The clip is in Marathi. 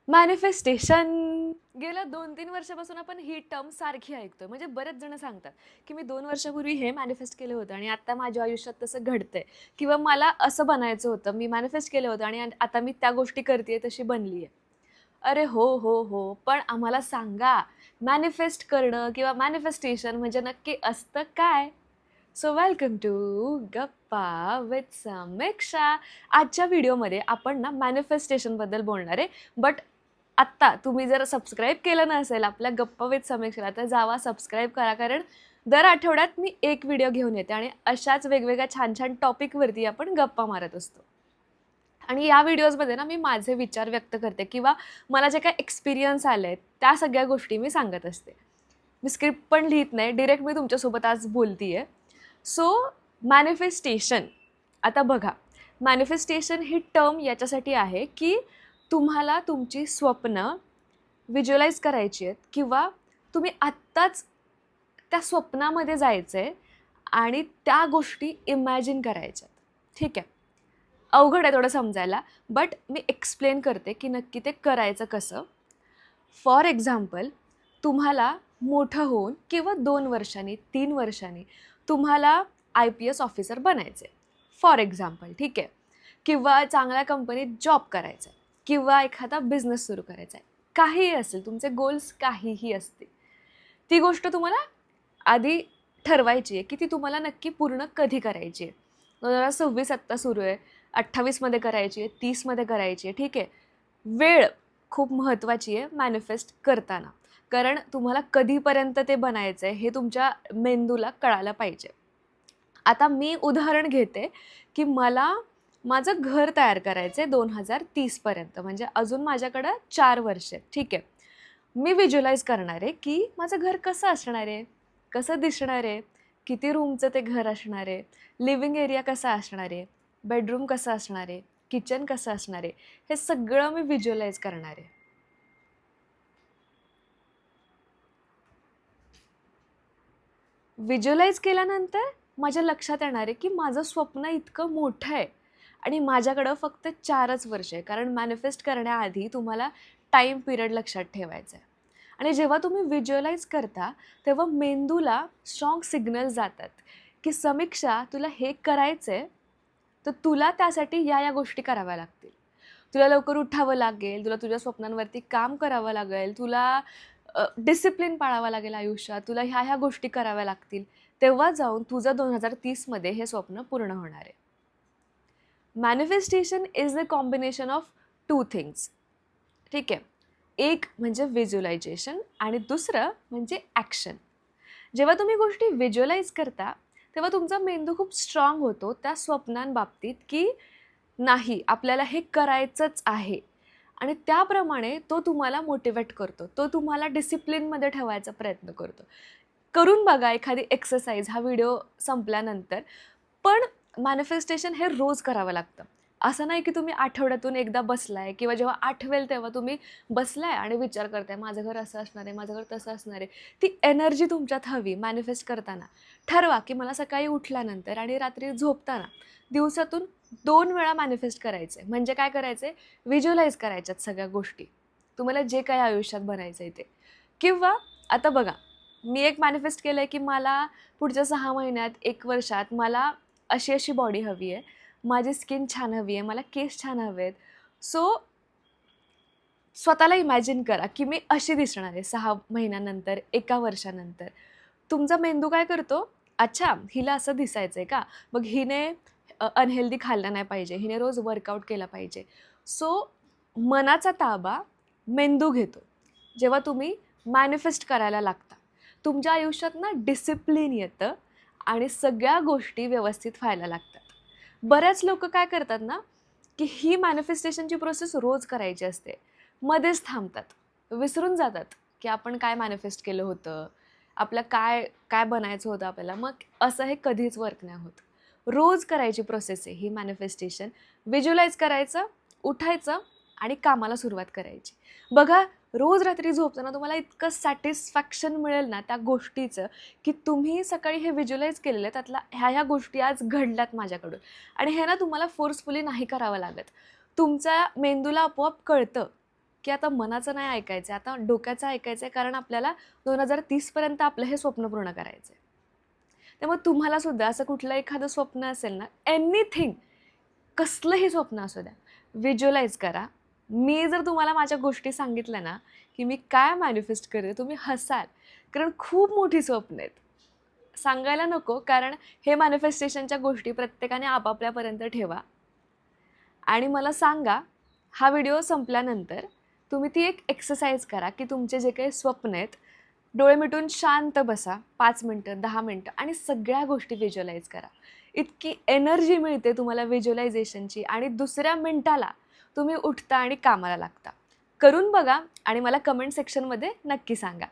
मॅनिफेस्टेशन. गेल्या 2-3 वर्षापासून आपण ही टर्म सारखी ऐकतोय. म्हणजे बरेच जण सांगतात, की मी 2 वर्षापूर्वी हे मॅनिफेस्ट केलं होतं आणि आता माझ्या आयुष्यात तसं घडतंय किंवा मला असं बनायचं होतं. मी मॅनिफेस्ट केलं होतं आणि आता मी त्या गोष्टी करतीये तशी बनली आहे. अरे हो, हो, हो. पण आम्हाला सांगा, मॅनिफेस्ट करणं किंवा मॅनिफेस्टेशन म्हणजे नक्की असतं काय? सो वेलकम टू गप्पा विथ समीक्षा. आजच्या व्हिडिओमध्ये आपण ना मॅनिफेस्टेशनबद्दल बोलणार आहे. बट आत्ता तुम्ही जर सबस्क्राईब केलं नसेल आपल्या गप्पा विथ समीक्षाला, तर जावा सबस्क्राईब करा. कारण दर आठवड्यात मी एक व्हिडिओ घेऊन येते आणि अशाच वेगवेगळ्या छान-छान टॉपिकवरती आपण गप्पा मारत असतो. आणि या व्हिडिओजमध्ये ना मी माझे विचार व्यक्त करते किंवा मला जे काही एक्सपिरियन्स आले आहेत, त्या सगळ्या गोष्टी मी सांगत असते. मी स्क्रिप्ट पण लिहित नाही, डायरेक्ट मी तुमच्यासोबत आज बोलतीये. So manifestation. आता बघा, मॅनिफेस्टेशन ही टर्म याच्यासाठी आहे, की तुम्हाला तुमची स्वप्न व्हिज्युअलाइज करायची आहेत किंवा तुम्ही आत्ताच त्या स्वप्नामध्ये जायचं आहे आणि त्या गोष्टी इमॅजिन करायच्यात. ठीक आहे. अवघड आहे थोडं समजायला, बट मी एक्सप्लेन करते, की नक्की ते करायचं कसं. फॉर एक्झाम्पल, तुम्हाला मोठं होऊन किंवा 2 वर्षांनी, 3 वर्षांनी तुम्हाला IPS ऑफिसर बनायचं आहे. फॉर एक्झाम्पल, ठीक आहे. किंवा चांगल्या कंपनीत जॉब करायचा आहे किंवा एखादा बिझनेस सुरू करायचा आहे. काहीही असेल, तुमचे गोल्स काहीही असतील. ती गोष्ट तुम्हाला आधी ठरवायची आहे, की ती तुम्हाला नक्की पूर्ण कधी करायची आहे. 2026 आत्ता सुरू आहे, 28मध्ये करायची आहे, 30मध्ये करायची आहे, ठीक आहे. वेळ खूप महत्त्वाची आहे मॅनिफेस्ट करताना. कारण तुम्हाला कधीपर्यंत ते बनायचं आहे हे तुमच्या मेंदूला कळायला पाहिजे. आता मी उदाहरण घेते, की मला माझं घर तयार करायचं आहे 2030 पर्यंत. म्हणजे अजून माझ्याकडं 4 वर्ष आहेत, ठीक आहे. मी व्हिज्युअलाइज करणार आहे, की माझं घर कसं असणार आहे? कसं दिसणार आहे? किती रूमचं ते घर असणार आहे? लिव्हिंग एरिया कसा असणार आहे? बेडरूम कसा असणार आहे? किचन कसं असणार आहे? हे सगळं मी व्हिज्युअलाइज करणार आहे. व्हिज्युअलाइज केल्यानंतर माझ्या लक्षात येणार आहे, की माझं स्वप्न इतकं मोठं आहे आणि माझ्याकडं फक्त 4च वर्ष आहे. कारण मॅनिफेस्ट करण्याआधी तुम्हाला टाईम पिरियड लक्षात ठेवायचा आहे. आणि जेव्हा तुम्ही व्हिज्युअलाइज करता, तेव्हा मेंदूला स्ट्राँग सिग्नल जातात, की समीक्षा तुला हे करायचं आहे, तर तुला त्यासाठी या गोष्टी कराव्या लागतील. तुला लवकर उठावं लागेल, तुला तुझ्या स्वप्नांवरती काम करावं लागेल, तुला डिसिप्लिन पाळावा लागेल आयुष्यात, तुला ह्या गोष्टी कराव्या लागतील. तेव्हा जाऊन तुझं 2030मध्ये हे स्वप्न पूर्ण होणार आहे. Manifestation is a combination of 2 things. ठीक आहे. एक म्हणजे व्हिज्युअलायझेशन आणि दुसरं म्हणजे ॲक्शन. जेव्हा तुम्ही गोष्टी व्हिज्युअलाइज करता, तेव्हा तुमचा मेंदू खूप स्ट्राँग होतो त्या स्वप्नांबाबतीत, की नाही आपल्याला हे करायचंच आहे आणि त्याप्रमाणे तो तुम्हाला मोटिवेट करतो. तो तुम्हाला डिसिप्लिनमध्ये ठेवायचा प्रयत्न करतो. करून बघा एखादी एक्सरसाइज हा व्हिडिओ संपल्यानंतर. पण मॅनिफेस्टेशन हे रोज करावं लागतं. असं नाही की तुम्ही आठवड्यातून एकदा बसलाय किंवा जेव्हा आठवेल तेव्हा तुम्ही बसलाय आणि विचार करताय, माझं घर असं असणार आहे, माझं घर तसं असणार आहे. ती एनर्जी तुमच्यात हवी मॅनिफेस्ट करताना. ठरवा की मला सकाळी उठल्यानंतर आणि रात्री झोपताना दिवसातून 2 वेळा मॅनिफेस्ट करायचं आहे. म्हणजे काय करायचं आहे? व्हिज्युअलाइज करायच्यात सगळ्या गोष्टी. तुम्हाला जे काही आयुष्यात बनायचं आहे ते. किंवा आता बघा, मी एक मॅनिफेस्ट केलं आहे की मला पुढच्या 6 महिन्यात, 1 वर्षात मला अशी बॉडी हवी आहे. माझी स्किन छान हवी आहे. मला केस छान हवे आहेत. सो स्वतःला इमॅजिन करा, की मी अशी दिसणार आहे 6 महिन्यानंतर, 1 वर्षानंतर. तुमचा मेंदू काय करतो? अच्छा, हिला असं दिसायचं आहे का? मग हिने अनहेल्दी खाल्लं नाही पाहिजे. हिने रोज वर्कआउट केला पाहिजे. सो मनाचा ताबा मेंदू घेतो. जेव्हा तुम्ही मॅनिफेस्ट करायला लागता. तुमच्या आयुष्यात ना डिसिप्लिन येतं आणि सगळ्या गोष्टी व्यवस्थित व्हायला लागतात. बऱ्याच लोकं काय करतात ना, की ही मॅनिफेस्टेशनची प्रोसेस रोज करायची असते. मध्येच थांबतात. विसरून जातात, की आपण काय मॅनिफेस्ट केलं होतं. आपलं काय काय बनायचं होतं आपल्याला. मग असं हे कधीच वर्क नाही होत. रोज करायची प्रोसेस आहे ही मॅनिफेस्टेशन. व्हिज्युअलाइज करायचं, उठायचं आणि कामाला सुरुवात करायची. बघा, रोज रात्री झोपताना तुम्हाला इतकं सॅटिस्फॅक्शन मिळेल ना त्या गोष्टीचं, की तुम्ही सकाळी हे व्हिज्युअलाइज केलेलं आहे, त्यातल्या ह्या गोष्टी आज घडल्यात माझ्याकडून. आणि हे ना तुम्हाला फोर्सफुली नाही करावं लागत. तुमच्या मेंदूला आपोआप कळतं, की आता मनाचं नाही ऐकायचं, आता डोक्याचं ऐकायचं आहे, कारण आपल्याला 2030 पर्यंत आपलं हे स्वप्न पूर्ण करायचं आहे. त्यामुळे तुम्हाला सुद्धा असं कुठलं एखादं स्वप्न असेल ना, एनिथिंग, कसलंही स्वप्न असू द्या, व्हिज्युअलाइज करा. मी जर तुम्हाला माझ्या गोष्टी सांगितल्या ना, की मी काय मॅनिफेस्ट करते, तुम्ही हसाल. कारण खूप मोठी स्वप्न आहेत. सांगायला नको, कारण हे मॅनिफेस्टेशनच्या गोष्टी प्रत्येकाने आपापल्यापर्यंत ठेवा. आणि मला सांगा, हा व्हिडिओ संपल्यानंतर तुम्ही ती एक एक्सरसाइज करा, की तुमचे जे काही स्वप्न आहेत, डोळे मिटून शांत बसा 5 मिनटं, 10 मिनटं आणि सगळ्या गोष्टी व्हिज्युअलाइज करा. इतकी एनर्जी मिळते तुम्हाला व्हिज्युअलायझेशनची आणि दुसऱ्या मिनिटाला तुम्ही उठता आणि कामाला लागता. करून बघा आणि मला कमेंट सेक्शनमध्ये नक्की सांगा.